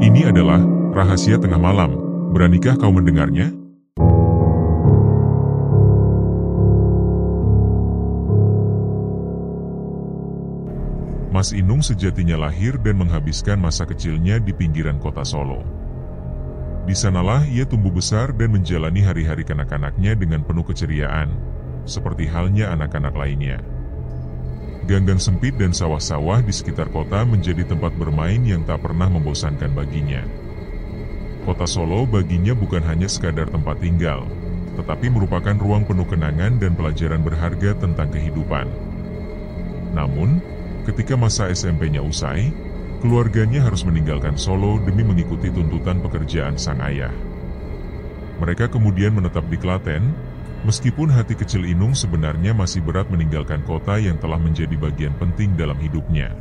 Ini adalah rahasia tengah malam. Beranikah kau mendengarnya? Mas Inung sejatinya lahir dan menghabiskan masa kecilnya di pinggiran kota Solo. Di sanalah ia tumbuh besar dan menjalani hari-hari kanak-kanaknya dengan penuh keceriaan, seperti halnya anak-anak lainnya. Ganggang sempit dan sawah-sawah di sekitar kota menjadi tempat bermain yang tak pernah membosankan baginya. Kota Solo baginya bukan hanya sekadar tempat tinggal, tetapi merupakan ruang penuh kenangan dan pelajaran berharga tentang kehidupan. Namun, ketika masa SMP-nya usai, keluarganya harus meninggalkan Solo demi mengikuti tuntutan pekerjaan sang ayah. Mereka kemudian menetap di Klaten, meskipun hati kecil Inung sebenarnya masih berat meninggalkan kota yang telah menjadi bagian penting dalam hidupnya.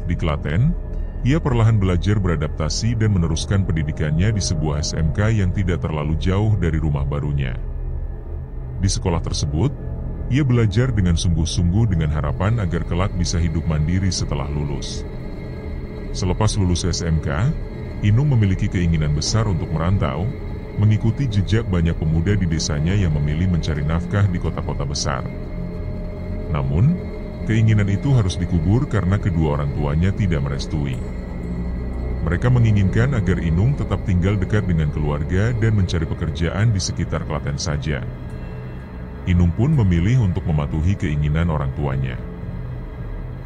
Di Klaten, ia perlahan belajar beradaptasi dan meneruskan pendidikannya di sebuah SMK yang tidak terlalu jauh dari rumah barunya. Di sekolah tersebut, ia belajar dengan sungguh-sungguh dengan harapan agar kelak bisa hidup mandiri setelah lulus. Selepas lulus SMK, Inung memiliki keinginan besar untuk merantau, mengikuti jejak banyak pemuda di desanya yang memilih mencari nafkah di kota-kota besar. Namun, keinginan itu harus dikubur karena kedua orang tuanya tidak merestui. Mereka menginginkan agar Inung tetap tinggal dekat dengan keluarga dan mencari pekerjaan di sekitar Klaten saja. Inung pun memilih untuk mematuhi keinginan orang tuanya.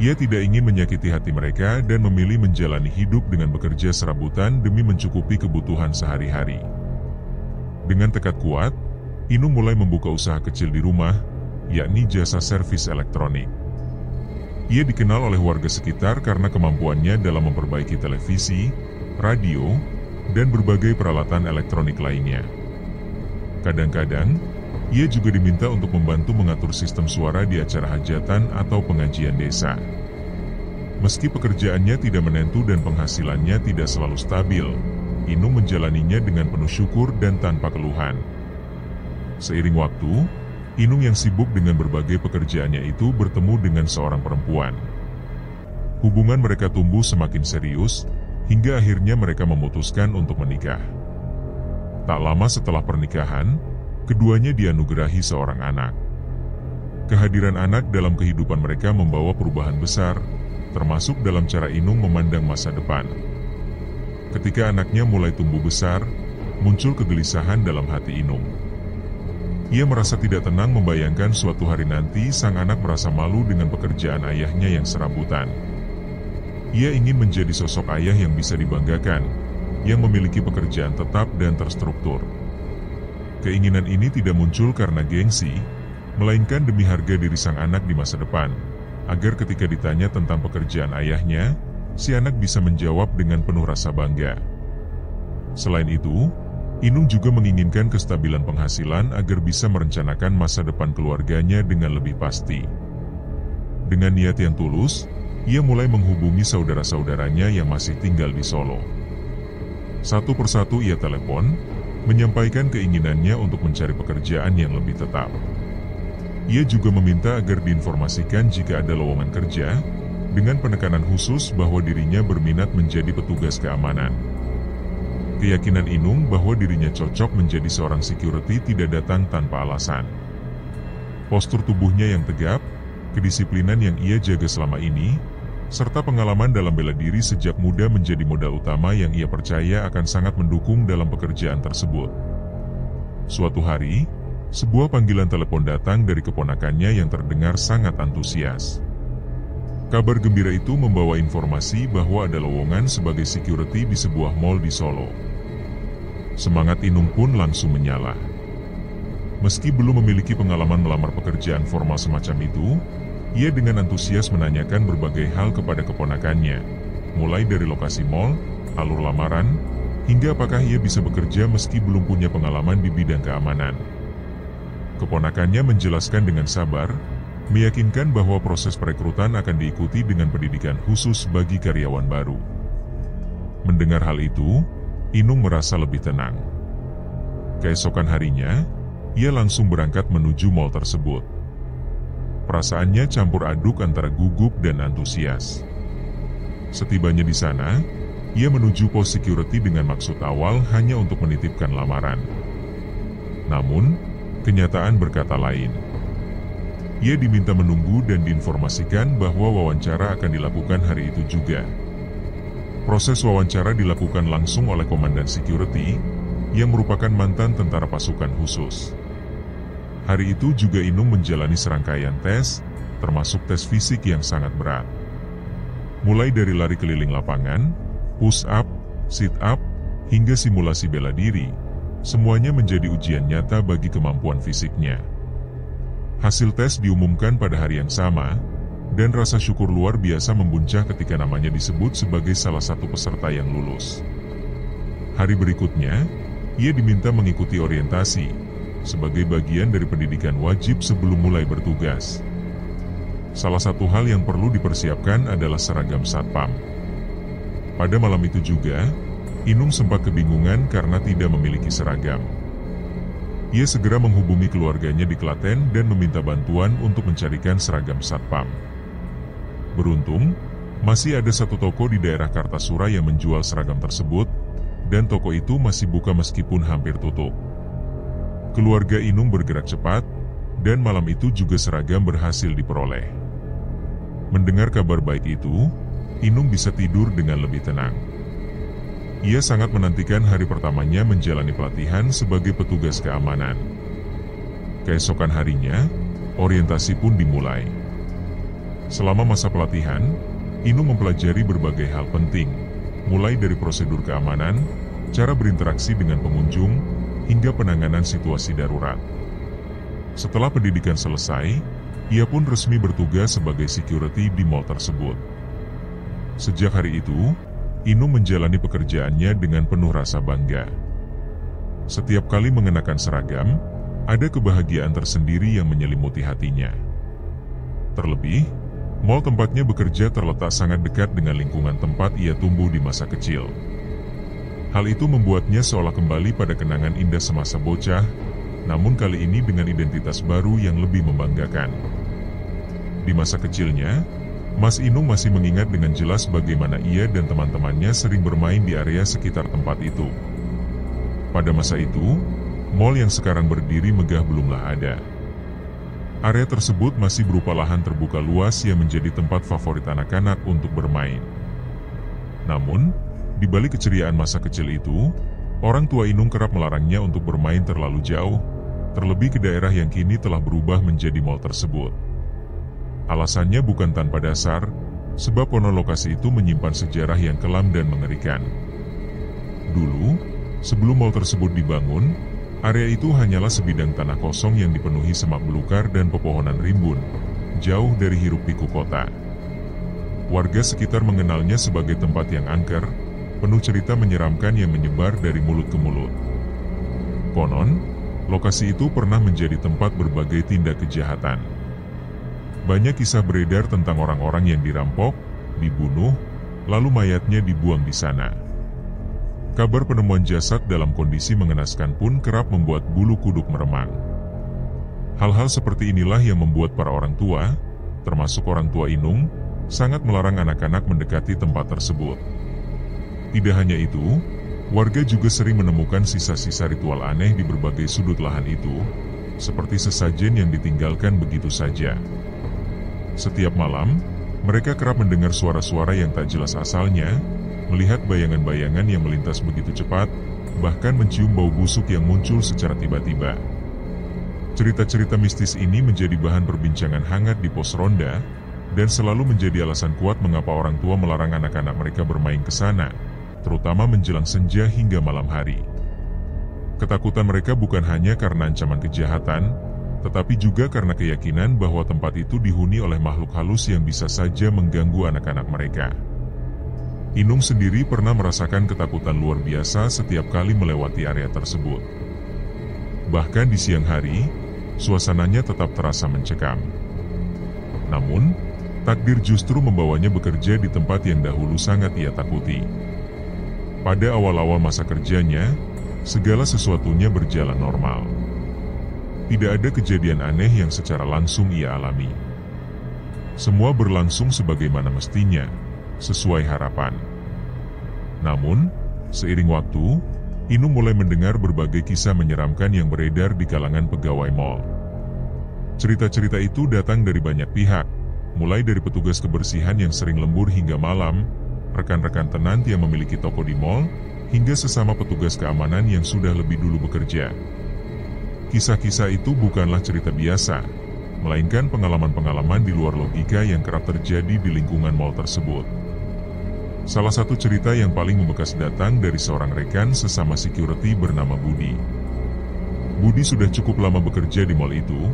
Ia tidak ingin menyakiti hati mereka dan memilih menjalani hidup dengan bekerja serabutan demi mencukupi kebutuhan sehari-hari. Dengan tekad kuat, Inung mulai membuka usaha kecil di rumah, yakni jasa servis elektronik. Ia dikenal oleh warga sekitar karena kemampuannya dalam memperbaiki televisi, radio, dan berbagai peralatan elektronik lainnya. Kadang-kadang, ia juga diminta untuk membantu mengatur sistem suara di acara hajatan atau pengajian desa. Meski pekerjaannya tidak menentu dan penghasilannya tidak selalu stabil, Inung menjalaninya dengan penuh syukur dan tanpa keluhan. Seiring waktu, Inung yang sibuk dengan berbagai pekerjaannya itu bertemu dengan seorang perempuan. Hubungan mereka tumbuh semakin serius, hingga akhirnya mereka memutuskan untuk menikah. Tak lama setelah pernikahan, keduanya dianugerahi seorang anak. Kehadiran anak dalam kehidupan mereka membawa perubahan besar, termasuk dalam cara Inung memandang masa depan. Ketika anaknya mulai tumbuh besar, muncul kegelisahan dalam hati Inung. Ia merasa tidak tenang membayangkan suatu hari nanti sang anak merasa malu dengan pekerjaan ayahnya yang serabutan. Ia ingin menjadi sosok ayah yang bisa dibanggakan, yang memiliki pekerjaan tetap dan terstruktur. Keinginan ini tidak muncul karena gengsi, melainkan demi harga diri sang anak di masa depan, agar ketika ditanya tentang pekerjaan ayahnya, si anak bisa menjawab dengan penuh rasa bangga. Selain itu, Inung juga menginginkan kestabilan penghasilan agar bisa merencanakan masa depan keluarganya dengan lebih pasti. Dengan niat yang tulus, ia mulai menghubungi saudara-saudaranya yang masih tinggal di Solo. Satu persatu ia telepon, menyampaikan keinginannya untuk mencari pekerjaan yang lebih tetap. Ia juga meminta agar diinformasikan jika ada lowongan kerja, dengan penekanan khusus bahwa dirinya berminat menjadi petugas keamanan. Keyakinan Inung bahwa dirinya cocok menjadi seorang security tidak datang tanpa alasan. Postur tubuhnya yang tegap, kedisiplinan yang ia jaga selama ini, serta pengalaman dalam bela diri sejak muda menjadi modal utama yang ia percaya akan sangat mendukung dalam pekerjaan tersebut. Suatu hari, sebuah panggilan telepon datang dari keponakannya yang terdengar sangat antusias. Kabar gembira itu membawa informasi bahwa ada lowongan sebagai security di sebuah mall di Solo. Semangat Inung pun langsung menyala. Meski belum memiliki pengalaman melamar pekerjaan formal semacam itu, ia dengan antusias menanyakan berbagai hal kepada keponakannya, mulai dari lokasi mall, alur lamaran, hingga apakah ia bisa bekerja meski belum punya pengalaman di bidang keamanan. Keponakannya menjelaskan dengan sabar, meyakinkan bahwa proses perekrutan akan diikuti dengan pendidikan khusus bagi karyawan baru. Mendengar hal itu, Inung merasa lebih tenang. Keesokan harinya, ia langsung berangkat menuju mall tersebut. Perasaannya campur aduk antara gugup dan antusias. Setibanya di sana, Ia menuju pos security dengan maksud awal hanya untuk menitipkan lamaran. Namun, kenyataan berkata lain. Ia diminta menunggu dan diinformasikan bahwa wawancara akan dilakukan hari itu juga. Proses wawancara dilakukan langsung oleh komandan security, yang merupakan mantan tentara pasukan khusus. Hari itu juga Inung menjalani serangkaian tes, termasuk tes fisik yang sangat berat. Mulai dari lari keliling lapangan, push up, sit up, hingga simulasi bela diri, semuanya menjadi ujian nyata bagi kemampuan fisiknya. Hasil tes diumumkan pada hari yang sama, dan rasa syukur luar biasa membuncah ketika namanya disebut sebagai salah satu peserta yang lulus. Hari berikutnya, ia diminta mengikuti orientasi, sebagai bagian dari pendidikan wajib sebelum mulai bertugas. Salah satu hal yang perlu dipersiapkan adalah seragam satpam. Pada malam itu juga, Inung sempat kebingungan karena tidak memiliki seragam. Ia segera menghubungi keluarganya di Klaten dan meminta bantuan untuk mencarikan seragam satpam. Beruntung, masih ada satu toko di daerah Kartasura yang menjual seragam tersebut, dan toko itu masih buka meskipun hampir tutup. Keluarga Inung bergerak cepat, dan malam itu juga seragam berhasil diperoleh. Mendengar kabar baik itu, Inung bisa tidur dengan lebih tenang. Ia sangat menantikan hari pertamanya menjalani pelatihan sebagai petugas keamanan. Keesokan harinya, orientasi pun dimulai. Selama masa pelatihan, Inung mempelajari berbagai hal penting, mulai dari prosedur keamanan, cara berinteraksi dengan pengunjung, hingga penanganan situasi darurat. Setelah pendidikan selesai, ia pun resmi bertugas sebagai security di mall tersebut. Sejak hari itu, Inung menjalani pekerjaannya dengan penuh rasa bangga. Setiap kali mengenakan seragam, ada kebahagiaan tersendiri yang menyelimuti hatinya. Terlebih, mall tempatnya bekerja terletak sangat dekat dengan lingkungan tempat ia tumbuh di masa kecil. Hal itu membuatnya seolah kembali pada kenangan indah semasa bocah, namun kali ini dengan identitas baru yang lebih membanggakan. Di masa kecilnya, Mas Inung masih mengingat dengan jelas bagaimana ia dan teman-temannya sering bermain di area sekitar tempat itu. Pada masa itu, mall yang sekarang berdiri megah belumlah ada. Area tersebut masih berupa lahan terbuka luas yang menjadi tempat favorit anak-anak untuk bermain. Namun, di balik keceriaan masa kecil itu, orang tua Inung kerap melarangnya untuk bermain terlalu jauh, terlebih ke daerah yang kini telah berubah menjadi mall tersebut. Alasannya bukan tanpa dasar, sebab konon lokasi itu menyimpan sejarah yang kelam dan mengerikan. Dulu, sebelum mall tersebut dibangun, area itu hanyalah sebidang tanah kosong yang dipenuhi semak belukar dan pepohonan rimbun, jauh dari hiruk-pikuk kota. Warga sekitar mengenalnya sebagai tempat yang angker, penuh cerita menyeramkan yang menyebar dari mulut ke mulut. Konon, lokasi itu pernah menjadi tempat berbagai tindak kejahatan. Banyak kisah beredar tentang orang-orang yang dirampok, dibunuh, lalu mayatnya dibuang di sana. Kabar penemuan jasad dalam kondisi mengenaskan pun kerap membuat bulu kuduk meremang. Hal-hal seperti inilah yang membuat para orang tua, termasuk orang tua Inung, sangat melarang anak-anak mendekati tempat tersebut. Tidak hanya itu, warga juga sering menemukan sisa-sisa ritual aneh di berbagai sudut lahan itu, seperti sesajen yang ditinggalkan begitu saja. Setiap malam, mereka kerap mendengar suara-suara yang tak jelas asalnya, melihat bayangan-bayangan yang melintas begitu cepat, bahkan mencium bau busuk yang muncul secara tiba-tiba. Cerita-cerita mistis ini menjadi bahan perbincangan hangat di pos ronda, dan selalu menjadi alasan kuat mengapa orang tua melarang anak-anak mereka bermain ke sana, terutama menjelang senja hingga malam hari. Ketakutan mereka bukan hanya karena ancaman kejahatan, tetapi juga karena keyakinan bahwa tempat itu dihuni oleh makhluk halus yang bisa saja mengganggu anak-anak mereka. Inung sendiri pernah merasakan ketakutan luar biasa setiap kali melewati area tersebut. Bahkan di siang hari, suasananya tetap terasa mencekam. Namun, takdir justru membawanya bekerja di tempat yang dahulu sangat ia takuti. Pada awal-awal masa kerjanya, segala sesuatunya berjalan normal. Tidak ada kejadian aneh yang secara langsung ia alami. Semua berlangsung sebagaimana mestinya, sesuai harapan. Namun, seiring waktu, Inung mulai mendengar berbagai kisah menyeramkan yang beredar di kalangan pegawai mal. Cerita-cerita itu datang dari banyak pihak, mulai dari petugas kebersihan yang sering lembur hingga malam, rekan-rekan tenant yang memiliki toko di mal, hingga sesama petugas keamanan yang sudah lebih dulu bekerja. Kisah-kisah itu bukanlah cerita biasa, melainkan pengalaman-pengalaman di luar logika yang kerap terjadi di lingkungan mal tersebut. Salah satu cerita yang paling membekas datang dari seorang rekan sesama security bernama Budi. Budi sudah cukup lama bekerja di mal itu,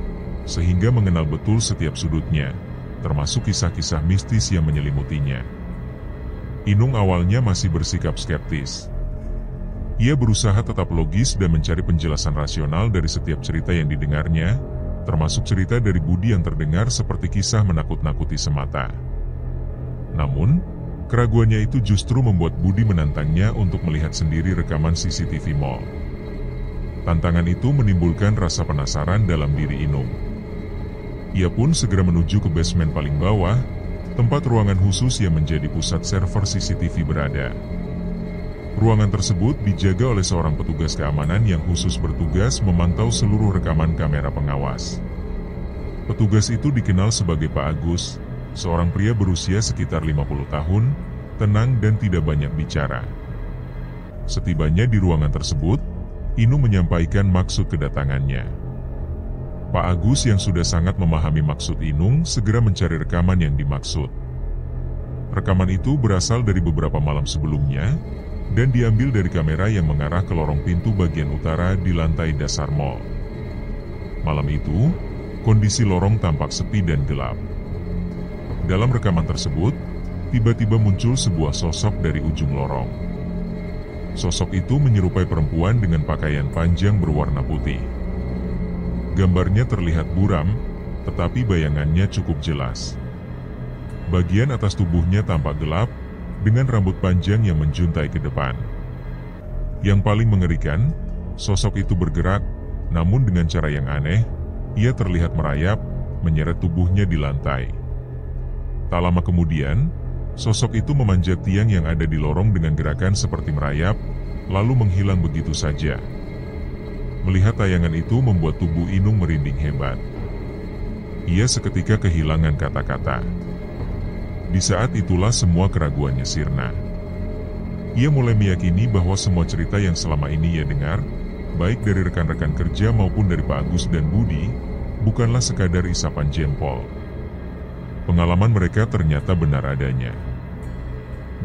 sehingga mengenal betul setiap sudutnya, termasuk kisah-kisah mistis yang menyelimutinya. Inung awalnya masih bersikap skeptis. Ia berusaha tetap logis dan mencari penjelasan rasional dari setiap cerita yang didengarnya, termasuk cerita dari Budi yang terdengar seperti kisah menakut-nakuti semata. Namun, keraguannya itu justru membuat Budi menantangnya untuk melihat sendiri rekaman CCTV mal. Tantangan itu menimbulkan rasa penasaran dalam diri Inung. Ia pun segera menuju ke basement paling bawah, tempat ruangan khusus yang menjadi pusat server CCTV berada. Ruangan tersebut dijaga oleh seorang petugas keamanan yang khusus bertugas memantau seluruh rekaman kamera pengawas. Petugas itu dikenal sebagai Pak Agus, seorang pria berusia sekitar 50 tahun, tenang dan tidak banyak bicara. Setibanya di ruangan tersebut, Inung menyampaikan maksud kedatangannya. Pak Agus yang sudah sangat memahami maksud Inung segera mencari rekaman yang dimaksud. Rekaman itu berasal dari beberapa malam sebelumnya, dan diambil dari kamera yang mengarah ke lorong pintu bagian utara di lantai dasar mal. Malam itu, kondisi lorong tampak sepi dan gelap. Dalam rekaman tersebut, tiba-tiba muncul sebuah sosok dari ujung lorong. Sosok itu menyerupai perempuan dengan pakaian panjang berwarna putih. Gambarnya terlihat buram, tetapi bayangannya cukup jelas. Bagian atas tubuhnya tampak gelap, dengan rambut panjang yang menjuntai ke depan. Yang paling mengerikan, sosok itu bergerak, namun dengan cara yang aneh, ia terlihat merayap, menyeret tubuhnya di lantai. Tak lama kemudian, sosok itu memanjat tiang yang ada di lorong dengan gerakan seperti merayap, lalu menghilang begitu saja. Melihat tayangan itu membuat tubuh Inung merinding hebat. Ia seketika kehilangan kata-kata. Di saat itulah semua keraguannya sirna. Ia mulai meyakini bahwa semua cerita yang selama ini ia dengar, baik dari rekan-rekan kerja maupun dari Pak Agus dan Budi, bukanlah sekadar isapan jempol. Pengalaman mereka ternyata benar adanya.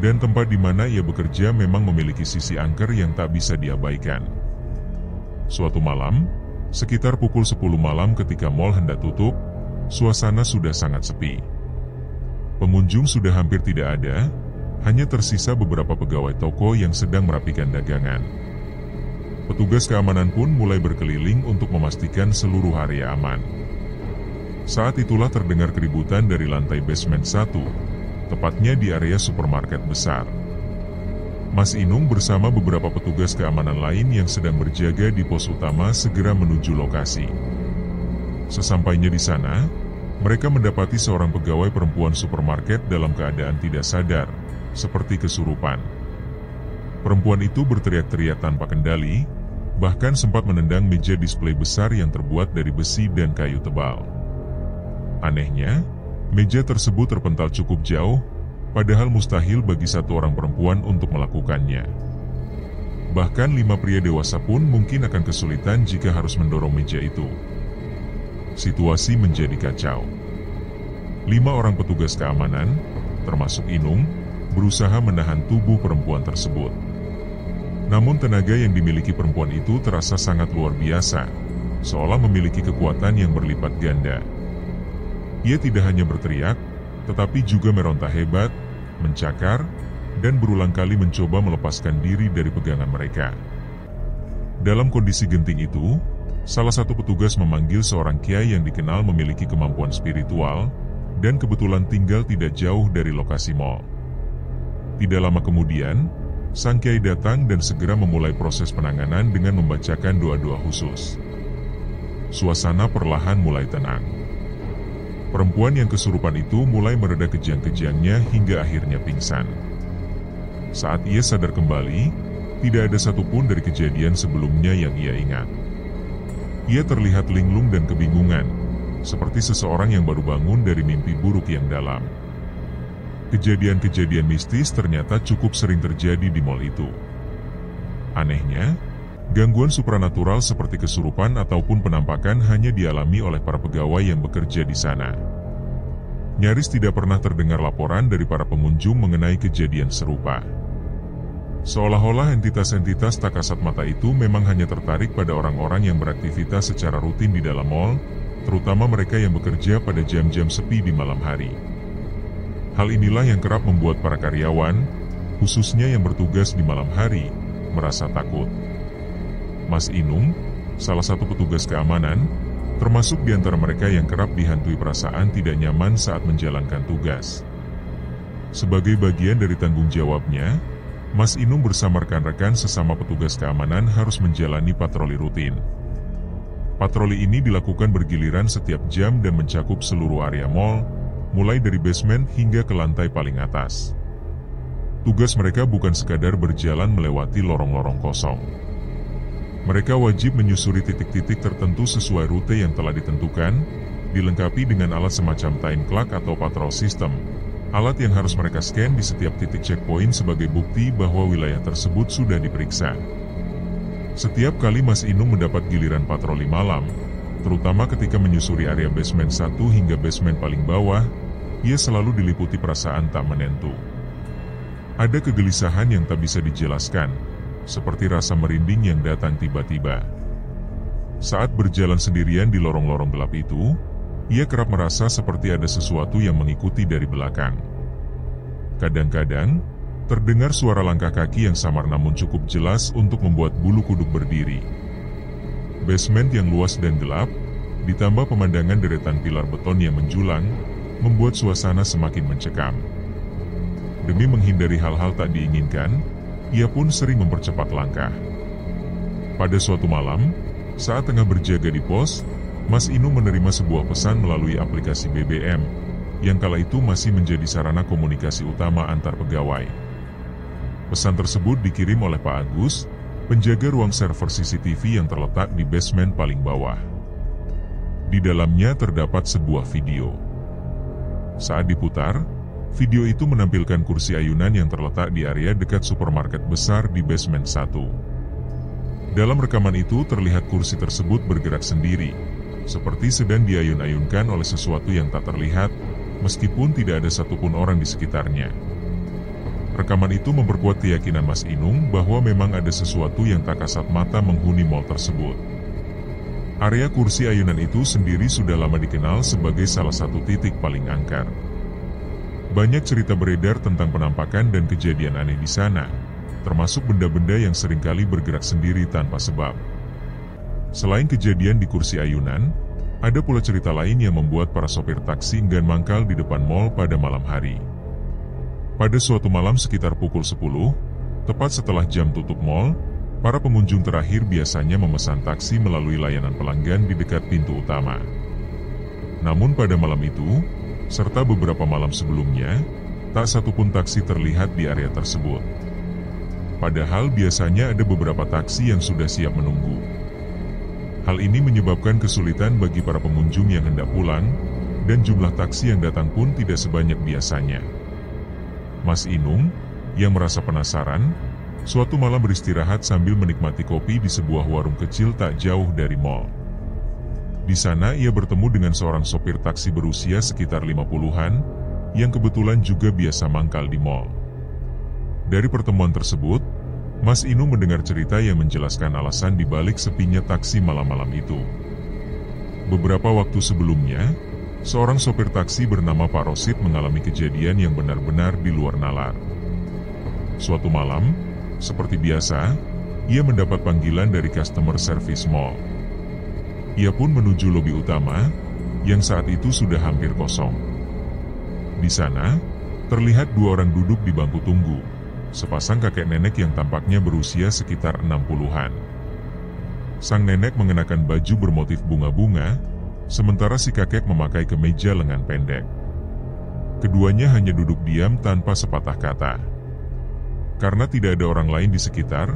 Dan tempat di mana ia bekerja memang memiliki sisi angker yang tak bisa diabaikan. Suatu malam, sekitar pukul 10 malam ketika mal hendak tutup, suasana sudah sangat sepi. Pengunjung sudah hampir tidak ada, hanya tersisa beberapa pegawai toko yang sedang merapikan dagangan. Petugas keamanan pun mulai berkeliling untuk memastikan seluruh area aman. Saat itulah terdengar keributan dari lantai basement 1, tepatnya di area supermarket besar. Mas Inung bersama beberapa petugas keamanan lain yang sedang berjaga di pos utama segera menuju lokasi. Sesampainya di sana, mereka mendapati seorang pegawai perempuan supermarket dalam keadaan tidak sadar, seperti kesurupan. Perempuan itu berteriak-teriak tanpa kendali, bahkan sempat menendang meja display besar yang terbuat dari besi dan kayu tebal. Anehnya, meja tersebut terpental cukup jauh, padahal mustahil bagi satu orang perempuan untuk melakukannya. Bahkan 5 pria dewasa pun mungkin akan kesulitan jika harus mendorong meja itu. Situasi menjadi kacau. 5 orang petugas keamanan, termasuk Inung, berusaha menahan tubuh perempuan tersebut. Namun tenaga yang dimiliki perempuan itu terasa sangat luar biasa, seolah memiliki kekuatan yang berlipat ganda. Ia tidak hanya berteriak, tetapi juga meronta hebat, mencakar, dan berulang kali mencoba melepaskan diri dari pegangan mereka. Dalam kondisi genting itu, salah satu petugas memanggil seorang kiai yang dikenal memiliki kemampuan spiritual, dan kebetulan tinggal tidak jauh dari lokasi mal. Tidak lama kemudian, sang kiai datang dan segera memulai proses penanganan dengan membacakan doa-doa khusus. Suasana perlahan mulai tenang. Perempuan yang kesurupan itu mulai mereda kejang-kejangnya hingga akhirnya pingsan. Saat ia sadar kembali, tidak ada satupun dari kejadian sebelumnya yang ia ingat. Ia terlihat linglung dan kebingungan, seperti seseorang yang baru bangun dari mimpi buruk yang dalam. Kejadian-kejadian mistis ternyata cukup sering terjadi di mal itu. Anehnya, gangguan supranatural seperti kesurupan ataupun penampakan hanya dialami oleh para pegawai yang bekerja di sana. Nyaris tidak pernah terdengar laporan dari para pengunjung mengenai kejadian serupa. Seolah-olah entitas-entitas tak kasat mata itu memang hanya tertarik pada orang-orang yang beraktivitas secara rutin di dalam mal, terutama mereka yang bekerja pada jam-jam sepi di malam hari. Hal inilah yang kerap membuat para karyawan, khususnya yang bertugas di malam hari, merasa takut. Mas Inung, salah satu petugas keamanan, termasuk di antara mereka yang kerap dihantui perasaan tidak nyaman saat menjalankan tugas. Sebagai bagian dari tanggung jawabnya, Mas Inung bersama rekan-rekan sesama petugas keamanan harus menjalani patroli rutin. Patroli ini dilakukan bergiliran setiap jam dan mencakup seluruh area mal, mulai dari basement hingga ke lantai paling atas. Tugas mereka bukan sekadar berjalan melewati lorong-lorong kosong. Mereka wajib menyusuri titik-titik tertentu sesuai rute yang telah ditentukan, dilengkapi dengan alat semacam time clock atau patrol system. Alat yang harus mereka scan di setiap titik checkpoint sebagai bukti bahwa wilayah tersebut sudah diperiksa. Setiap kali Mas Inung mendapat giliran patroli malam, terutama ketika menyusuri area basement 1 hingga basement paling bawah, ia selalu diliputi perasaan tak menentu. Ada kegelisahan yang tak bisa dijelaskan, seperti rasa merinding yang datang tiba-tiba. Saat berjalan sendirian di lorong-lorong gelap itu, ia kerap merasa seperti ada sesuatu yang mengikuti dari belakang. Kadang-kadang, terdengar suara langkah kaki yang samar namun cukup jelas untuk membuat bulu kuduk berdiri. Basement yang luas dan gelap, ditambah pemandangan deretan pilar beton yang menjulang, membuat suasana semakin mencekam. Demi menghindari hal-hal tak diinginkan, ia pun sering mempercepat langkah. Pada suatu malam, saat tengah berjaga di pos, Mas Inung menerima sebuah pesan melalui aplikasi BBM, yang kala itu masih menjadi sarana komunikasi utama antar pegawai. Pesan tersebut dikirim oleh Pak Agus, penjaga ruang server CCTV yang terletak di basement paling bawah. Di dalamnya terdapat sebuah video. Saat diputar, video itu menampilkan kursi ayunan yang terletak di area dekat supermarket besar di basement 1. Dalam rekaman itu terlihat kursi tersebut bergerak sendiri, seperti sedang diayun-ayunkan oleh sesuatu yang tak terlihat, meskipun tidak ada satupun orang di sekitarnya. Rekaman itu memperkuat keyakinan Mas Inung bahwa memang ada sesuatu yang tak kasat mata menghuni mal tersebut. Area kursi ayunan itu sendiri sudah lama dikenal sebagai salah satu titik paling angker. Banyak cerita beredar tentang penampakan dan kejadian aneh di sana, termasuk benda-benda yang seringkali bergerak sendiri tanpa sebab. Selain kejadian di kursi ayunan, ada pula cerita lain yang membuat para sopir taksi enggan mangkal di depan mal pada malam hari. Pada suatu malam sekitar pukul 10, tepat setelah jam tutup mal, para pengunjung terakhir biasanya memesan taksi melalui layanan pelanggan di dekat pintu utama. Namun pada malam itu, serta beberapa malam sebelumnya, tak satupun taksi terlihat di area tersebut. Padahal biasanya ada beberapa taksi yang sudah siap menunggu. Hal ini menyebabkan kesulitan bagi para pengunjung yang hendak pulang, dan jumlah taksi yang datang pun tidak sebanyak biasanya. Mas Inung, yang merasa penasaran, suatu malam beristirahat sambil menikmati kopi di sebuah warung kecil tak jauh dari mal. Di sana ia bertemu dengan seorang sopir taksi berusia sekitar 50-an, yang kebetulan juga biasa mangkal di mal. Dari pertemuan tersebut, Mas Inung mendengar cerita yang menjelaskan alasan dibalik sepinya taksi malam-malam itu. Beberapa waktu sebelumnya, seorang sopir taksi bernama Pak Rosid mengalami kejadian yang benar-benar di luar nalar. Suatu malam, seperti biasa, ia mendapat panggilan dari customer service mall. Ia pun menuju lobi utama, yang saat itu sudah hampir kosong. Di sana, terlihat dua orang duduk di bangku tunggu. Sepasang kakek nenek yang tampaknya berusia sekitar 60-an. Sang nenek mengenakan baju bermotif bunga-bunga, sementara si kakek memakai kemeja lengan pendek. Keduanya hanya duduk diam tanpa sepatah kata. Karena tidak ada orang lain di sekitar,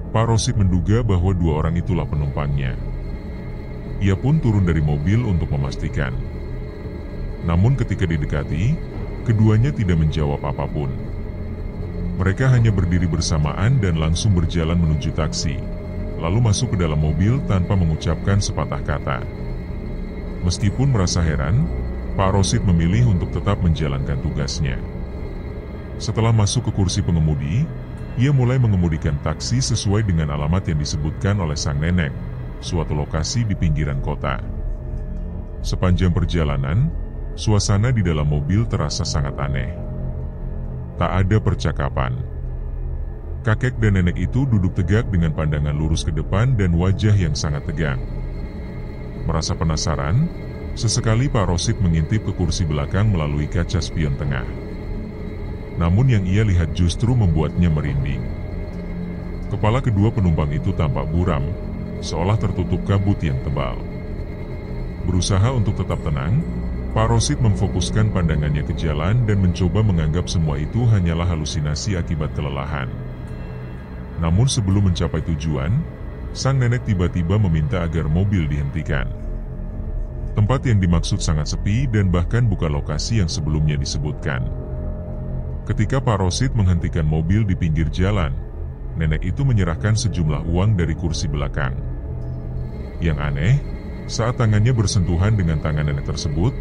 Pak Rosid menduga bahwa 2 orang itulah penumpangnya. Ia pun turun dari mobil untuk memastikan. Namun ketika didekati, keduanya tidak menjawab apapun. Mereka hanya berdiri bersamaan dan langsung berjalan menuju taksi, lalu masuk ke dalam mobil tanpa mengucapkan sepatah kata. Meskipun merasa heran, Pak Rosid memilih untuk tetap menjalankan tugasnya. Setelah masuk ke kursi pengemudi, ia mulai mengemudikan taksi sesuai dengan alamat yang disebutkan oleh sang nenek, suatu lokasi di pinggiran kota. Sepanjang perjalanan, suasana di dalam mobil terasa sangat aneh. Tak ada percakapan. Kakek dan nenek itu duduk tegak dengan pandangan lurus ke depan dan wajah yang sangat tegang. Merasa penasaran, sesekali Pak Rosid mengintip ke kursi belakang melalui kaca spion tengah. Namun yang ia lihat justru membuatnya merinding. Kepala kedua penumpang itu tampak buram, seolah tertutup kabut yang tebal. Berusaha untuk tetap tenang, Pak Rosid memfokuskan pandangannya ke jalan dan mencoba menganggap semua itu hanyalah halusinasi akibat kelelahan. Namun sebelum mencapai tujuan, sang nenek tiba-tiba meminta agar mobil dihentikan. Tempat yang dimaksud sangat sepi dan bahkan bukan lokasi yang sebelumnya disebutkan. Ketika Pak Rosid menghentikan mobil di pinggir jalan, nenek itu menyerahkan sejumlah uang dari kursi belakang. Yang aneh, saat tangannya bersentuhan dengan tangan nenek tersebut,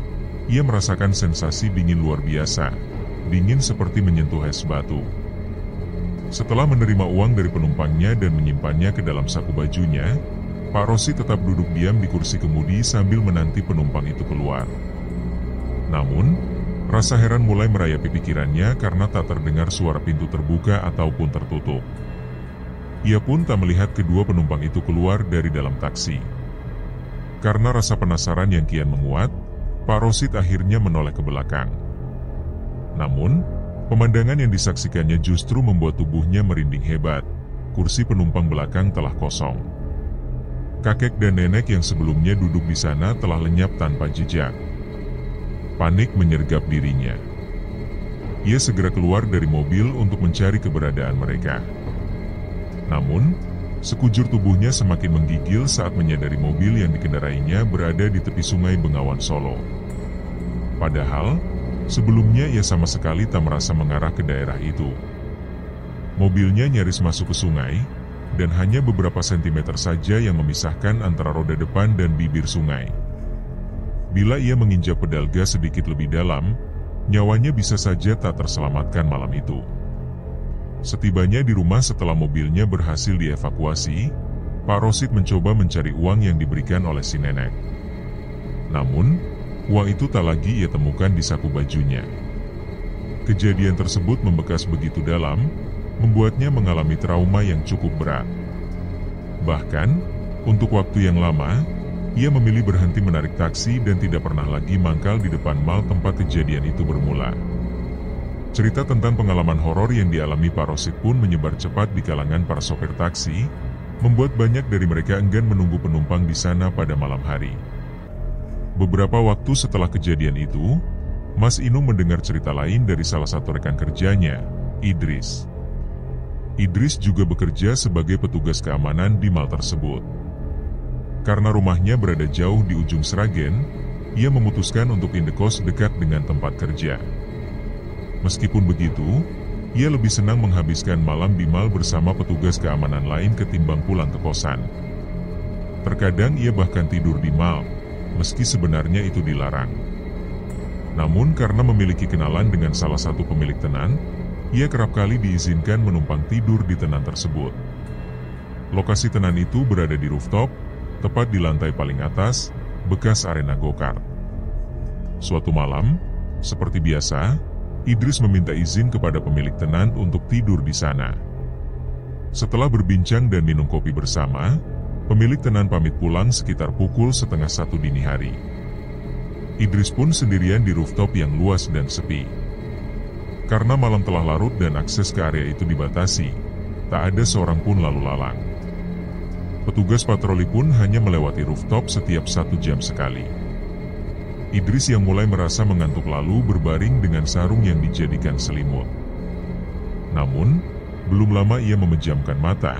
ia merasakan sensasi dingin luar biasa, dingin seperti menyentuh es batu. Setelah menerima uang dari penumpangnya dan menyimpannya ke dalam saku bajunya, Pak Rosid tetap duduk diam di kursi kemudi sambil menanti penumpang itu keluar. Namun, rasa heran mulai merayapi pikirannya karena tak terdengar suara pintu terbuka ataupun tertutup. Ia pun tak melihat kedua penumpang itu keluar dari dalam taksi. Karena rasa penasaran yang kian menguat, Pak Rosid akhirnya menoleh ke belakang. Namun, pemandangan yang disaksikannya justru membuat tubuhnya merinding hebat. Kursi penumpang belakang telah kosong. Kakek dan nenek yang sebelumnya duduk di sana telah lenyap tanpa jejak. Panik menyergap dirinya. Ia segera keluar dari mobil untuk mencari keberadaan mereka. Namun, sekujur tubuhnya semakin menggigil saat menyadari mobil yang dikendarainya berada di tepi sungai Bengawan Solo. Padahal, sebelumnya ia sama sekali tak merasa mengarah ke daerah itu. Mobilnya nyaris masuk ke sungai, dan hanya beberapa sentimeter saja yang memisahkan antara roda depan dan bibir sungai. Bila ia menginjak pedal gas sedikit lebih dalam, nyawanya bisa saja tak terselamatkan malam itu. Setibanya di rumah setelah mobilnya berhasil dievakuasi, Pak Rosid mencoba mencari uang yang diberikan oleh si nenek. Namun, uang itu tak lagi ia temukan di saku bajunya. Kejadian tersebut membekas begitu dalam, membuatnya mengalami trauma yang cukup berat. Bahkan, untuk waktu yang lama, ia memilih berhenti menarik taksi dan tidak pernah lagi mangkal di depan mal tempat kejadian itu bermula. Cerita tentang pengalaman horor yang dialami Pak Rosid pun menyebar cepat di kalangan para sopir taksi, membuat banyak dari mereka enggan menunggu penumpang di sana pada malam hari. Beberapa waktu setelah kejadian itu, Mas Inung mendengar cerita lain dari salah satu rekan kerjanya, Idris. Idris juga bekerja sebagai petugas keamanan di mal tersebut. Karena rumahnya berada jauh di ujung Sragen, ia memutuskan untuk indekos dekat dengan tempat kerja. Meskipun begitu, ia lebih senang menghabiskan malam di mal bersama petugas keamanan lain ketimbang pulang ke kosan. Terkadang ia bahkan tidur di mal, meski sebenarnya itu dilarang. Namun karena memiliki kenalan dengan salah satu pemilik tenan, ia kerap kali diizinkan menumpang tidur di tenan tersebut. Lokasi tenan itu berada di rooftop, tepat di lantai paling atas, bekas arena go-kart. Suatu malam, seperti biasa, Idris meminta izin kepada pemilik tenan untuk tidur di sana. Setelah berbincang dan minum kopi bersama, pemilik tenan pamit pulang sekitar pukul 12:30 dini hari. Idris pun sendirian di rooftop yang luas dan sepi. Karena malam telah larut dan akses ke area itu dibatasi, tak ada seorang pun lalu lalang. Petugas patroli pun hanya melewati rooftop setiap 1 jam sekali. Idris yang mulai merasa mengantuk lalu berbaring dengan sarung yang dijadikan selimut. Namun, Belum lama ia memejamkan mata,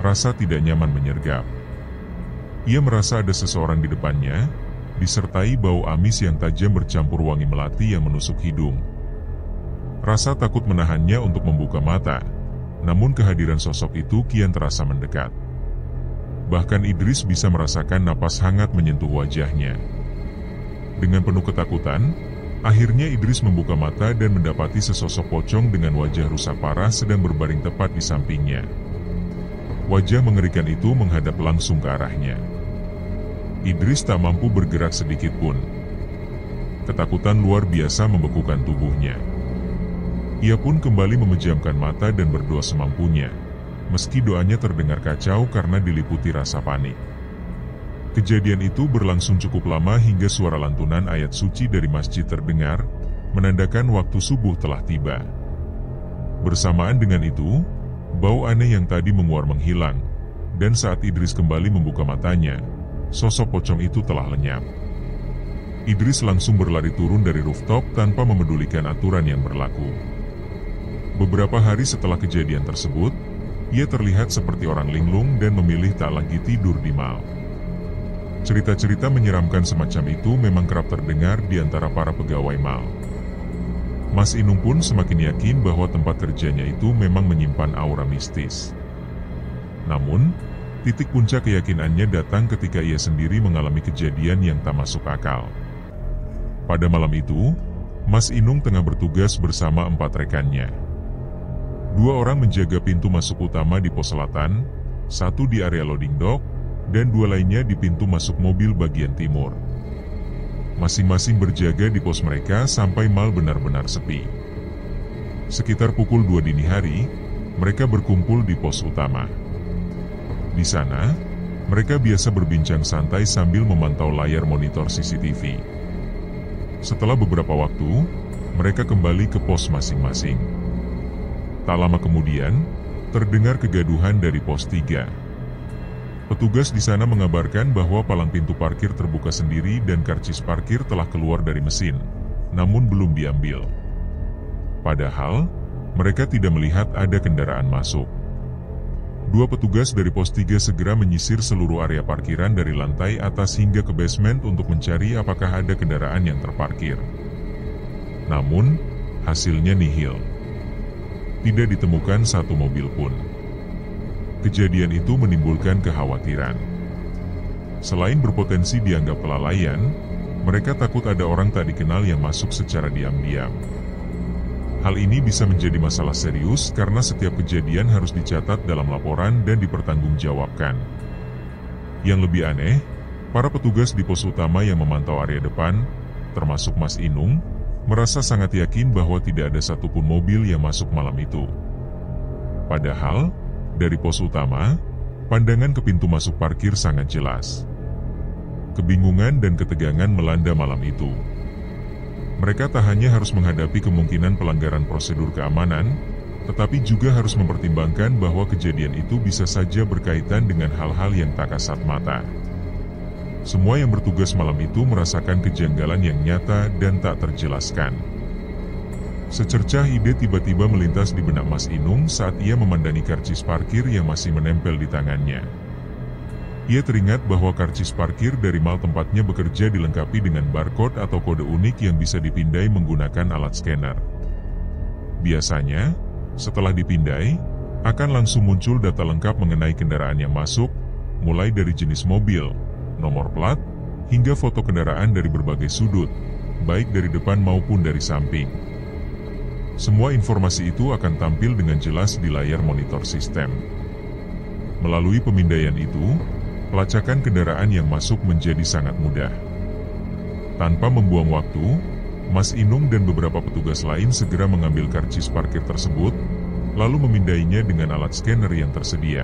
rasa tidak nyaman menyergap. Ia merasa ada seseorang di depannya, disertai bau amis yang tajam bercampur wangi melati yang menusuk hidung. Rasa takut menahannya untuk membuka mata, namun kehadiran sosok itu kian terasa mendekat. Bahkan Idris bisa merasakan napas hangat menyentuh wajahnya. Dengan penuh ketakutan, akhirnya Idris membuka mata dan mendapati sesosok pocong dengan wajah rusak parah sedang berbaring tepat di sampingnya. Wajah mengerikan itu menghadap langsung ke arahnya. Idris tak mampu bergerak sedikit pun. Ketakutan luar biasa membekukan tubuhnya. Ia pun kembali memejamkan mata dan berdoa semampunya, meski doanya terdengar kacau karena diliputi rasa panik. Kejadian itu berlangsung cukup lama hingga suara lantunan ayat suci dari masjid terdengar, menandakan waktu subuh telah tiba. Bersamaan dengan itu, bau aneh yang tadi menguar menghilang, dan saat Idris kembali membuka matanya, sosok pocong itu telah lenyap. Idris langsung berlari turun dari rooftop tanpa memedulikan aturan yang berlaku. Beberapa hari setelah kejadian tersebut, ia terlihat seperti orang linglung dan memilih tak lagi tidur di mal. Cerita-cerita menyeramkan semacam itu memang kerap terdengar di antara para pegawai mal. Mas Inung pun semakin yakin bahwa tempat kerjanya itu memang menyimpan aura mistis. Namun, titik puncak keyakinannya datang ketika ia sendiri mengalami kejadian yang tak masuk akal. Pada malam itu, Mas Inung tengah bertugas bersama 4 rekannya. 2 orang menjaga pintu masuk utama di pos selatan, 1 di area loading dock, dan 2 lainnya di pintu masuk mobil bagian timur. Masing-masing berjaga di pos mereka sampai mal benar-benar sepi. Sekitar pukul 2 dini hari, mereka berkumpul di pos utama. Di sana, mereka biasa berbincang santai sambil memantau layar monitor CCTV. Setelah beberapa waktu, mereka kembali ke pos masing-masing. Tak lama kemudian, terdengar kegaduhan dari pos 3. Petugas di sana mengabarkan bahwa palang pintu parkir terbuka sendiri dan karcis parkir telah keluar dari mesin, namun belum diambil. Padahal, mereka tidak melihat ada kendaraan masuk. 2 petugas dari pos 3 segera menyisir seluruh area parkiran dari lantai atas hingga ke basement untuk mencari apakah ada kendaraan yang terparkir. Namun, hasilnya nihil. Tidak ditemukan satu mobil pun. Kejadian itu menimbulkan kekhawatiran. Selain berpotensi dianggap kelalaian, mereka takut ada orang tak dikenal yang masuk secara diam-diam. Hal ini bisa menjadi masalah serius karena setiap kejadian harus dicatat dalam laporan dan dipertanggungjawabkan. Yang lebih aneh, para petugas di pos utama yang memantau area depan, termasuk Mas Inung, merasa sangat yakin bahwa tidak ada satupun mobil yang masuk malam itu. Padahal, dari pos utama, pandangan ke pintu masuk parkir sangat jelas. Kebingungan dan ketegangan melanda malam itu. Mereka tak hanya harus menghadapi kemungkinan pelanggaran prosedur keamanan, tetapi juga harus mempertimbangkan bahwa kejadian itu bisa saja berkaitan dengan hal-hal yang tak kasat mata. Semua yang bertugas malam itu merasakan kejanggalan yang nyata dan tak terjelaskan. Secercah ide tiba-tiba melintas di benak Mas Inung saat ia memandangi karcis parkir yang masih menempel di tangannya. Ia teringat bahwa karcis parkir dari mal tempatnya bekerja dilengkapi dengan barcode atau kode unik yang bisa dipindai menggunakan alat scanner. Biasanya, setelah dipindai, akan langsung muncul data lengkap mengenai kendaraan yang masuk, mulai dari jenis mobil, nomor plat, hingga foto kendaraan dari berbagai sudut, baik dari depan maupun dari samping. Semua informasi itu akan tampil dengan jelas di layar monitor sistem. Melalui pemindaian itu, pelacakan kendaraan yang masuk menjadi sangat mudah. Tanpa membuang waktu, Mas Inung dan beberapa petugas lain segera mengambil karcis parkir tersebut, lalu memindainya dengan alat scanner yang tersedia.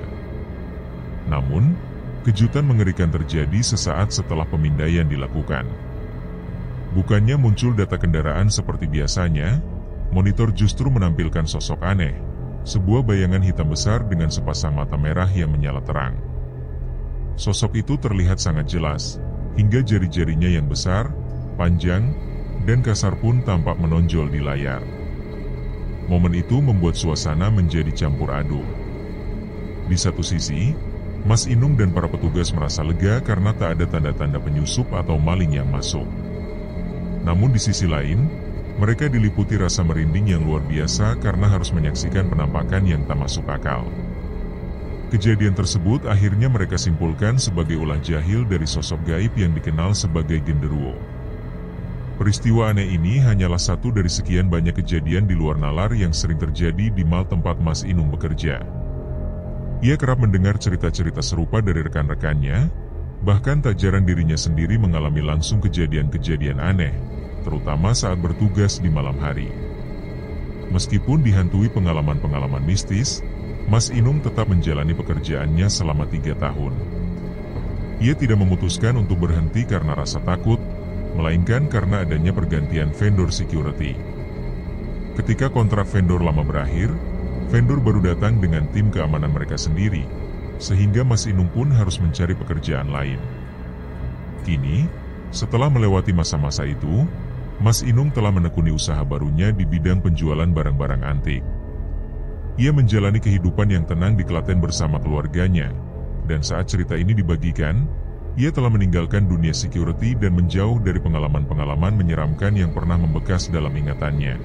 Namun, kejutan mengerikan terjadi sesaat setelah pemindaian dilakukan. Bukannya muncul data kendaraan seperti biasanya, monitor justru menampilkan sosok aneh, sebuah bayangan hitam besar dengan sepasang mata merah yang menyala terang. Sosok itu terlihat sangat jelas, hingga jari-jarinya yang besar, panjang, dan kasar pun tampak menonjol di layar. Momen itu membuat suasana menjadi campur aduk. Di satu sisi, Mas Inung dan para petugas merasa lega karena tak ada tanda-tanda penyusup atau maling yang masuk. Namun di sisi lain, mereka diliputi rasa merinding yang luar biasa karena harus menyaksikan penampakan yang tak masuk akal. Kejadian tersebut akhirnya mereka simpulkan sebagai ulah jahil dari sosok gaib yang dikenal sebagai genderuwo. Peristiwa aneh ini hanyalah satu dari sekian banyak kejadian di luar nalar yang sering terjadi di mal tempat Mas Inung bekerja. Ia kerap mendengar cerita-cerita serupa dari rekan-rekannya, bahkan tak jarang dirinya sendiri mengalami langsung kejadian-kejadian aneh, terutama saat bertugas di malam hari. Meskipun dihantui pengalaman-pengalaman mistis, Mas Inung tetap menjalani pekerjaannya selama 3 tahun. Ia tidak memutuskan untuk berhenti karena rasa takut, melainkan karena adanya pergantian vendor security. Ketika kontrak vendor lama berakhir, vendor baru datang dengan tim keamanan mereka sendiri, sehingga Mas Inung pun harus mencari pekerjaan lain. Kini, setelah melewati masa-masa itu, Mas Inung telah menekuni usaha barunya di bidang penjualan barang-barang antik. Ia menjalani kehidupan yang tenang di Klaten bersama keluarganya, dan saat cerita ini dibagikan, ia telah meninggalkan dunia security dan menjauh dari pengalaman-pengalaman menyeramkan yang pernah membekas dalam ingatannya.